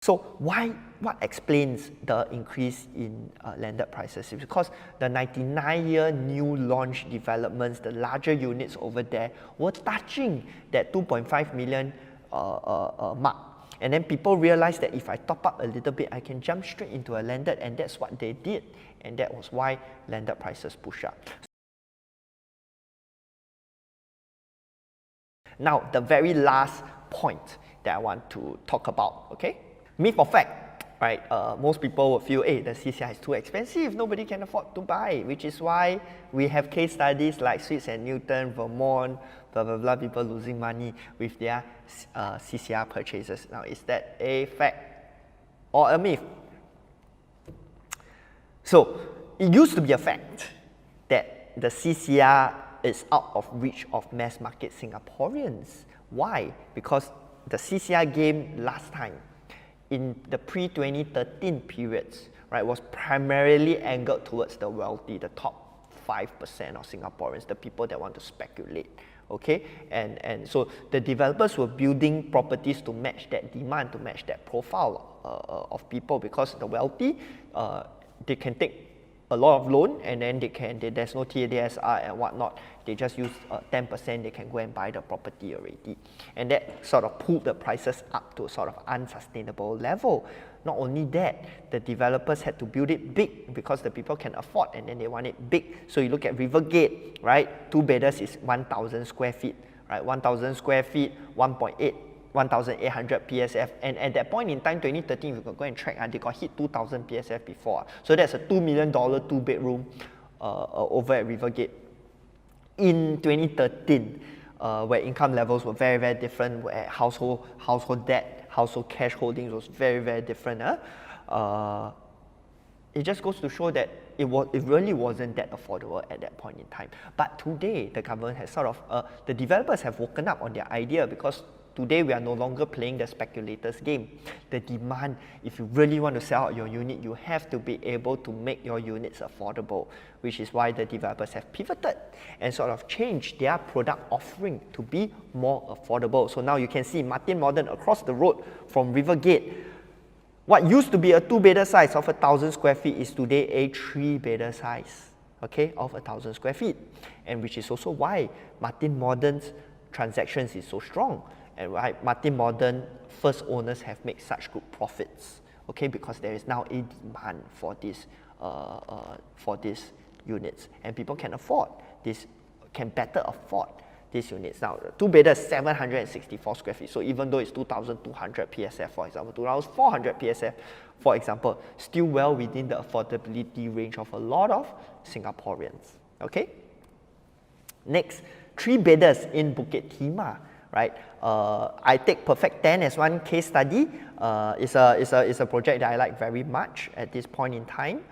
So what explains the increase in landed prices? It's because the 99-year new launch developments, the larger units over there, were touching that 2.5 million mark. And then people realized that if I top up a little bit, I can jump straight into a landed, and that's what they did. And that was why landed prices push up. Now, the very last point that I want to talk about, okay? Myth or fact, right? Most people would feel, hey, the CCR is too expensive, nobody can afford to buy, which is why we have case studies like Swiss and Newton, Vermont, blah, blah, blah, people losing money with their CCR purchases. Now, is that a fact or a myth? So, it used to be a fact that the CCR is out of reach of mass market Singaporeans. Why? Because the CCR game last time, in the pre-2013 periods, right, was primarily angled towards the wealthy, the top 5% of Singaporeans, the people that want to speculate, okay? And so the developers were building properties to match that demand, to match that profile of people, because the wealthy, they can take a lot of loan, and then there's no TDSR and whatnot. They just use 10%, they can go and buy the property already. And that sort of pulled the prices up to a sort of unsustainable level. Not only that, the developers had to build it big because the people can afford, and then they want it big. So you look at Rivergate, right? 2-bedders is 1,000 square feet, right? 1,000 square feet, 1,800 PSF, and at that point in time, 2013, if you could go and track, they got hit 2,000 PSF before. So that's a $2 million 2-bedroom over at Rivergate. In 2013, where income levels were very, very different, where household debt, household cash holdings was very, very different. It just goes to show that it really wasn't that affordable at that point in time. But today, the government has sort of, the developers have woken up on their idea, because today we are no longer playing the speculators game. The demand, if you really want to sell out your unit, you have to be able to make your units affordable, which is why the developers have pivoted and sort of changed their product offering to be more affordable. So now you can see Martin Modern across the road from Rivergate. What used to be a 2-bedder size of 1,000 square feet is today a 3-bedder size, okay, of 1,000 square feet. And which is also why Martin Modern's transactions is so strong. And right, Martin Modern first owners have made such good profits, okay, because there is now a demand for these units, and people can afford this, can better afford these units. Now, 2-bedder 764 square feet, so even though it's 2,200 PSF, for example, 2,400 PSF, for example, still well within the affordability range of a lot of Singaporeans, okay? Next, 3-bedders in Bukit Timah. Right, I take Perfect 10 as one case study. It's a project that I like very much at this point in time.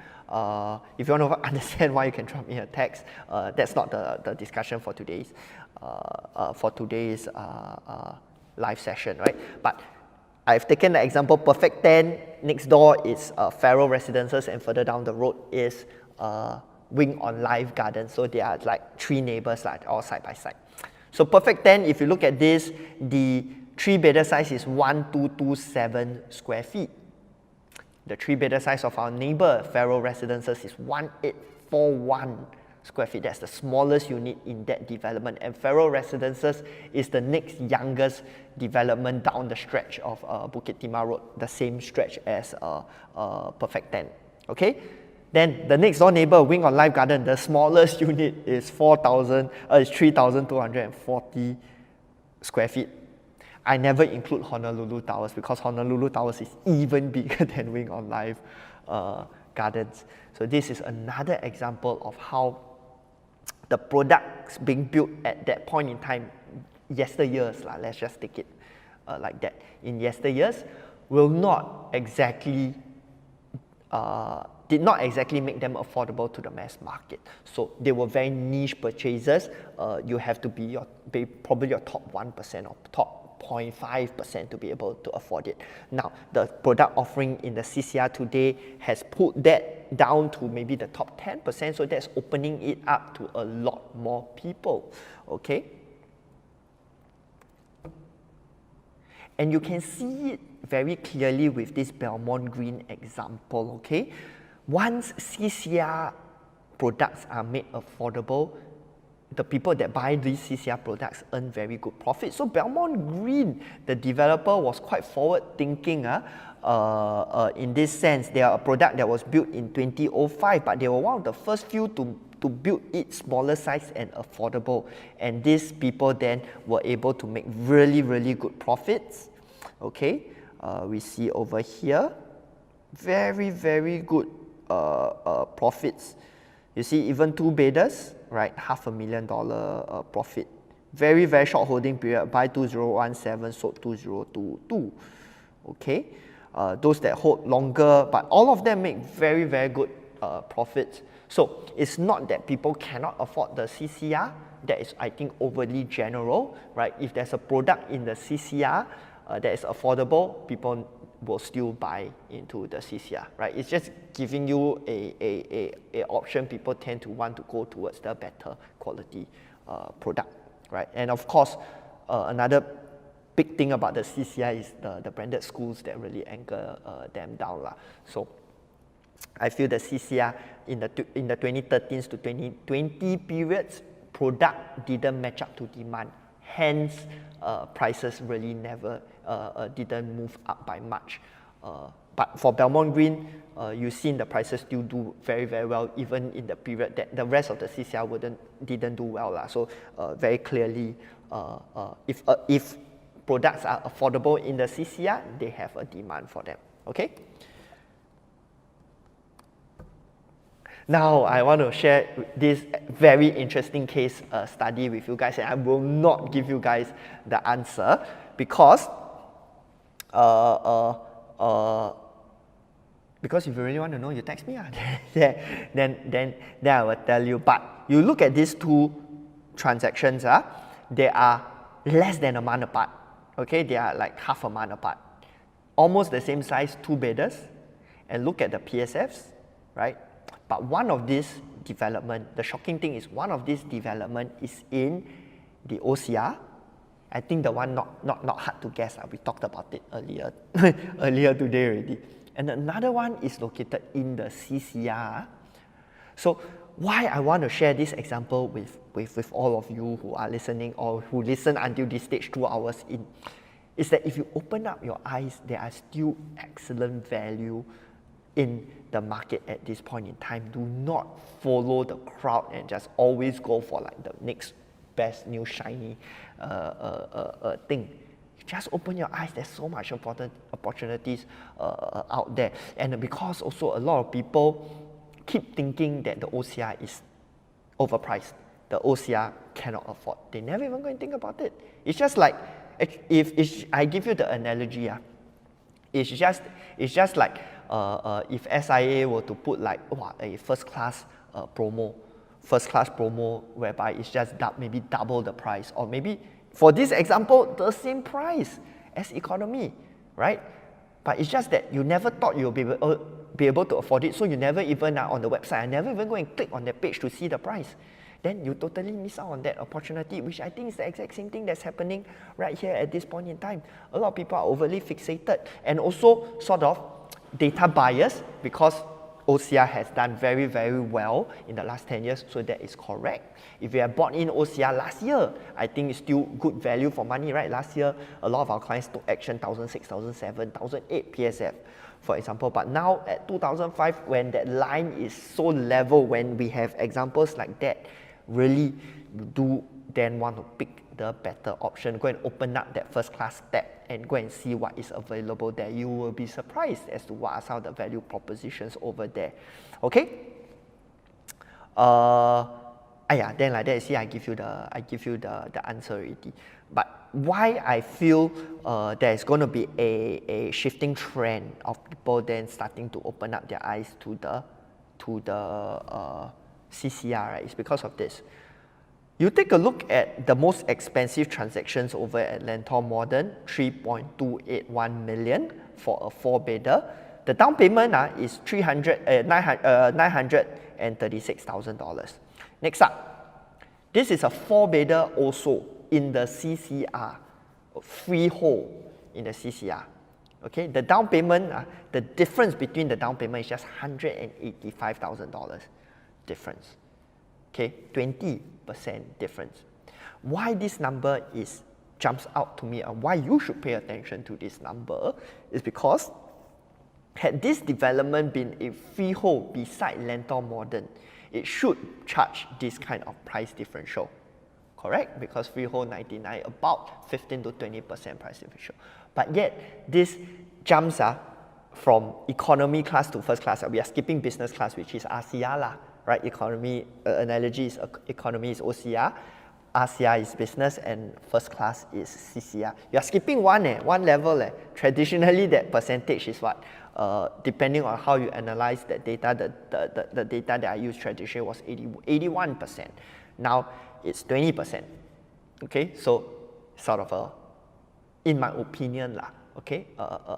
If you want to understand why, you can drop me a text. That's not the discussion for today's live session, right? But I've taken the example Perfect 10. Next door is Farrow Residences, and further down the road is Wing on Life Garden. So they are like 3 neighbors, like all side by side. So Perfect 10, if you look at this, the 3-bedder size is 1,227 square feet. The 3-bedder size of our neighbor, Farrow Residences, is 1,841 square feet. That's the smallest unit in that development. And Farrow Residences is the next youngest development down the stretch of Bukit Timah Road, the same stretch as Perfect 10. Okay? Then the next door neighbor, Wing on Life Garden, the smallest unit is 3,240 square feet. I never include Honolulu Towers because Honolulu Towers is even bigger than Wing on Life Gardens. So this is another example of how the products being built at that point in time, yesteryears, let's just take it like that. In yesteryears, will not exactly did not exactly make them affordable to the mass market. So they were very niche purchases. You have to be probably your top 1% or top 0.5% to be able to afford it. Now, the product offering in the CCR today has put that down to maybe the top 10%, so that's opening it up to a lot more people, okay? And you can see it very clearly with this Belmont Green example, okay? Once CCR products are made affordable, the people that buy these CCR products earn very good profit. So Belmont Green, the developer, was quite forward-thinking in this sense. They are a product that was built in 2005, but they were one of the first few to build it smaller size and affordable. And these people then were able to make really, really good profits. Okay, we see over here, very, very good profits. You see, even 2 bedders, right, $500,000 profit. Very, very short holding period, buy 2017, sold 2022. Okay, those that hold longer, but all of them make very, very good profits. So it's not that people cannot afford the CCR. That is, I think, overly general, right? If there's a product in the CCR that is affordable, people will still buy into the CCR, right? It's just giving you a option. People tend to want to go towards the better quality product, right? And of course, another big thing about the CCR is the branded schools that really anchor them down. So I feel the CCR in the 2013 to 2020 periods, product didn't match up to demand. Hence, prices really never didn't move up by much. But for Belmont Green, you've seen the prices still do very, very well, even in the period that the rest of the CCR didn't do well. So very clearly, if products are affordable in the CCR, they have a demand for them. Okay. Now, I want to share this very interesting case study with you guys, and I will not give you guys the answer because if you really want to know, you text me. Then I will tell you. But you look at these two transactions, they are less than a month apart. Okay, they are like half a month apart. Almost the same size, 2 bedders. And look at the PSFs, right? But one of these development, the shocking thing is one of these development is in the OCR. I think the one not hard to guess. We talked about it earlier earlier today already. And another one is located in the CCR. So why I want to share this example with all of you who are listening or who listen until this stage 2 hours in, is that if you open up your eyes, there are still excellent value in the market at this point in time. Do not follow the crowd and just always go for like the next best new shiny thing. Just open your eyes. There's so much important opportunities out there. And because also a lot of people keep thinking that the OCR is overpriced. The OCR cannot afford. They never even go and think about it. It's just like, if I give you the analogy, it's just like if SIA were to put like a first class promo whereby it's just maybe double the price, or maybe for this example the same price as economy, right? But it's just that you never thought you'll be able to afford it, so you never even on the website, I never even go and click on that page to see the price. Then you totally miss out on that opportunity, which I think is the exact same thing that's happening right here at this point in time. A lot of people are overly fixated, and also sort of data bias, because OCR has done very, very well in the last 10 years, so that is correct. If you have bought in OCR last year, I think it's still good value for money, right? Last year, a lot of our clients took action 2006, 2007, 2008 PSF, for example. But now at 2005, when that line is so level, when we have examples like that, really you do then want to pick the better option. Go and open up that first class tab and go and see what is available there. You will be surprised as to what are some of the value propositions over there. Okay? Then like that, you see, I give you the answer already. But why I feel there is going to be a shifting trend of people then starting to open up their eyes to the CCR, right, is because of this. You take a look at the most expensive transactions over at Lentor Modern, 3.281 million for a 4-bedder. The down payment is $936,000. Next up, this is a 4-bedder also in the CCR, freehold. in the CCR. Okay, the down payment, the difference between the down payment is just $185,000 difference. Okay, 20% difference. Why this number jumps out to me and why you should pay attention to this number is because had this development been a freehold beside Lentor Modern, it should charge this kind of price differential. Correct? Because freehold 99, about 15 to 20% price differential. But yet, this jumps from economy class to first class. We are skipping business class, which is RCR lah, right? Economy analogy is economy is OCR, RCR is business, and first class is CCR. You are skipping one level. Traditionally, that percentage is what? Depending on how you analyze that data, the data that I used traditionally was 81%. Now it's 20%. Okay, so sort of in my opinion lah, okay,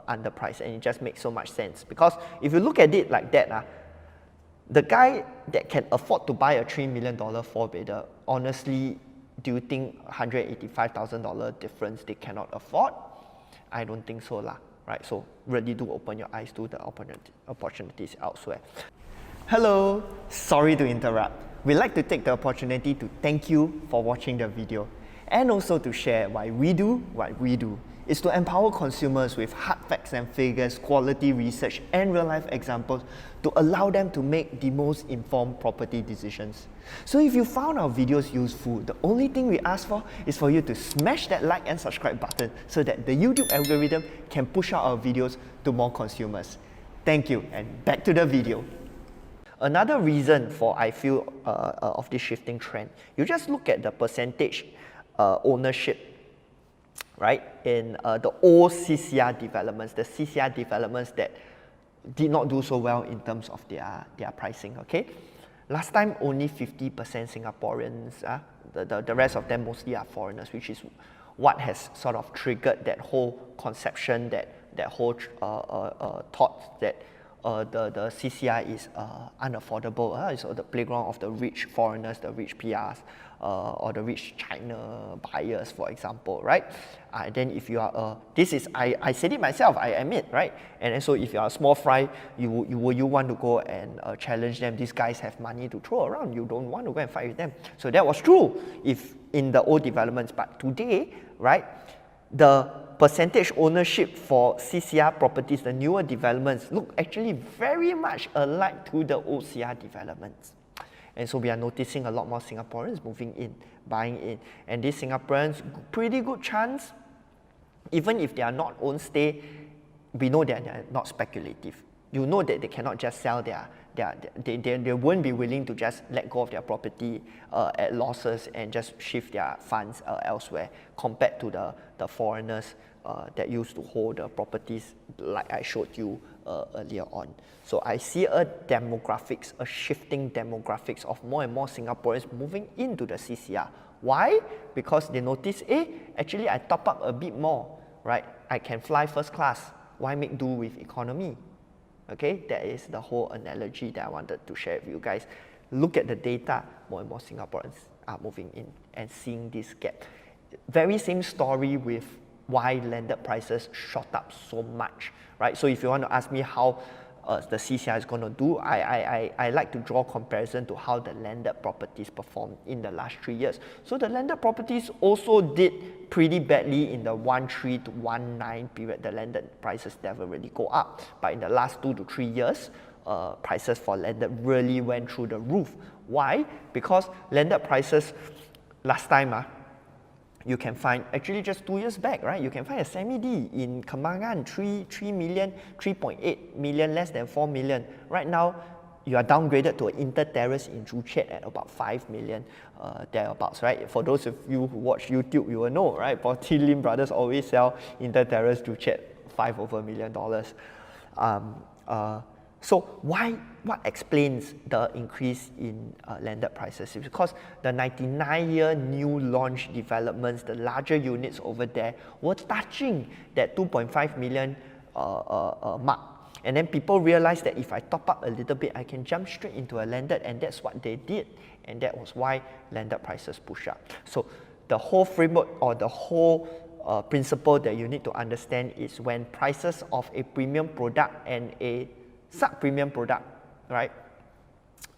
underpriced, and it just makes so much sense because if you look at it like that, the guy that can afford to buy a $3 million four-bedder, honestly, do you think $185,000 difference they cannot afford? I don't think so lah, right? So really do open your eyes to the opportunities elsewhere. Hello, sorry to interrupt. We'd like to take the opportunity to thank you for watching the video and also to share why we do what we do. Is to empower consumers with hard facts and figures, quality research, and real-life examples to allow them to make the most informed property decisions. So if you found our videos useful, the only thing we ask for is for you to smash that like and subscribe button so that the YouTube algorithm can push out our videos to more consumers. Thank you, and back to the video. Another reason for I feel of this shifting trend, you just look at the percentage ownership, right, in the old CCR developments, the CCR developments that did not do so well in terms of their pricing, okay? Last time, only 50% Singaporeans, the rest of them mostly are foreigners, which is what has sort of triggered that whole conception, that whole thought that the CCR is unaffordable, it's the playground of the rich foreigners, the rich PRs, or the rich China buyers, for example, right? Then if you are I said it myself, I admit, right? And then so if you are a small fry, you want to go and challenge them. These guys have money to throw around. You don't want to go and fight with them. So that was true if in the old developments, but today, right, the percentage ownership for CCR properties, the newer developments, look actually very much alike to the OCR developments. And so we are noticing a lot more Singaporeans moving in, buying in. And these Singaporeans, pretty good chance, even if they are not own stay, we know that they are not speculative. You know that they cannot just sell they won't be willing to just let go of their property at losses and just shift their funds elsewhere compared to the foreigners that used to hold the properties like I showed you earlier on. So I see a shifting demographics of more and more Singaporeans moving into the CCR. Why? Because they notice, actually I top up a bit more, right? I can fly first class. Why make do with economy? Okay, that is the whole analogy that I wanted to share with you guys. Look at the data, more and more Singaporeans are moving in and seeing this gap. Very same story with why landed prices shot up so much, right? So if you want to ask me how the CCR is going to do, I like to draw comparison to how the landed properties performed in the last 3 years. So the landed properties also did pretty badly in the 13 to 19 period. The landed prices never really go up, but in the last 2 to 3 years, prices for landed really went through the roof. Why? Because landed prices last time, you can find, actually just 2 years back, right? You can find a semi-D in Kembangan, 3 million, 3.8 million, less than 4 million. Right now, you are downgraded to an inter-terrace in Joo Chiat at about 5 million, thereabouts, right? For those of you who watch YouTube, you will know, right? Porty Lim Brothers always sell inter-terrace Joo Chiat $5 million. So what explains the increase in landed prices? It's because the 99-year new launch developments, the larger units over there, were touching that 2.5 million mark. And then people realized that if I top up a little bit, I can jump straight into a landed, and that's what they did. And that was why landed prices push up. So the whole framework or the whole principle that you need to understand is when prices of a premium product and a sub-premium product, right,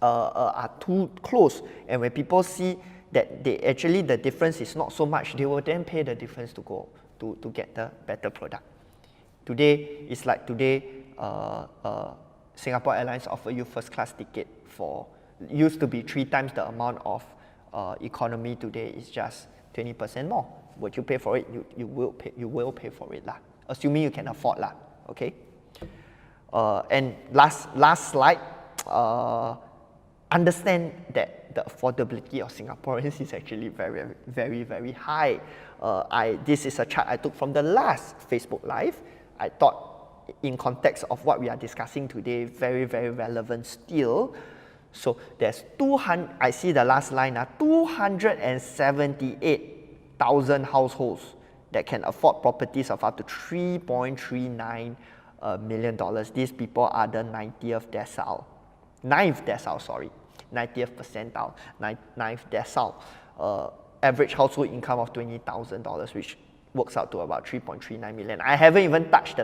are too close, and when people see that the difference is not so much, they will then pay the difference to get the better product. Today, it's like Singapore Airlines offer you first class ticket for, used to be 3 times the amount of economy, today is just 20% more. Would you pay for it? You will pay for it lah, assuming you can afford lah, okay? And last slide, understand that the affordability of Singaporeans is actually very, very, very high. This is a chart I took from the last Facebook Live. I thought in context of what we are discussing today, very, very relevant still. So there's I see the last line, 278,000 households that can afford properties of up to $3.39 million. These people are the 90th decile. 9th percentile, 9th decile. Average household income of $20,000, which works out to about 3.39 million. I haven't even touched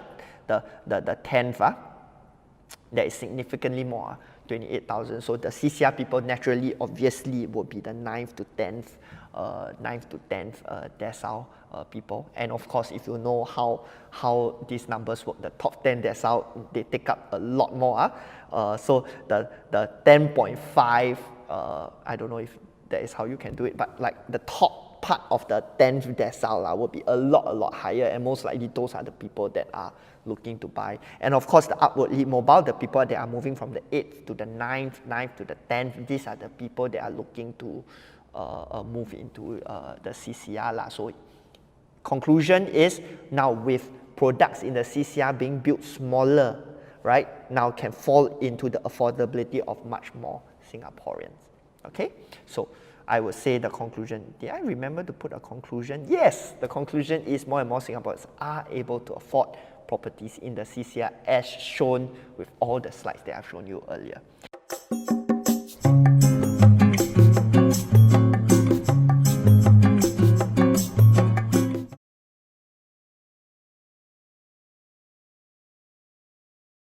the 10th, that is significantly more, 28,000. So the CCR people naturally, obviously, would be the 9th to 10th decile people. And of course, if you know how these numbers work, the top 10 decile, they take up a lot more. So the 10.5, I don't know if that is how you can do it, but like the top part of the 10th decile will be a lot higher, and most likely those are the people that are looking to buy. And of course, the upwardly mobile, the people that are moving from the 8th to the 9th to the 10th, these are the people that are looking to move into the CCR. So conclusion is, now with products in the CCR being built smaller, right, now can fall into the affordability of much more Singaporeans. Okay, so I would say the conclusion, did I remember to put a conclusion? Yes, the conclusion is more and more Singaporeans are able to afford properties in the CCR as shown with all the slides that I've shown you earlier.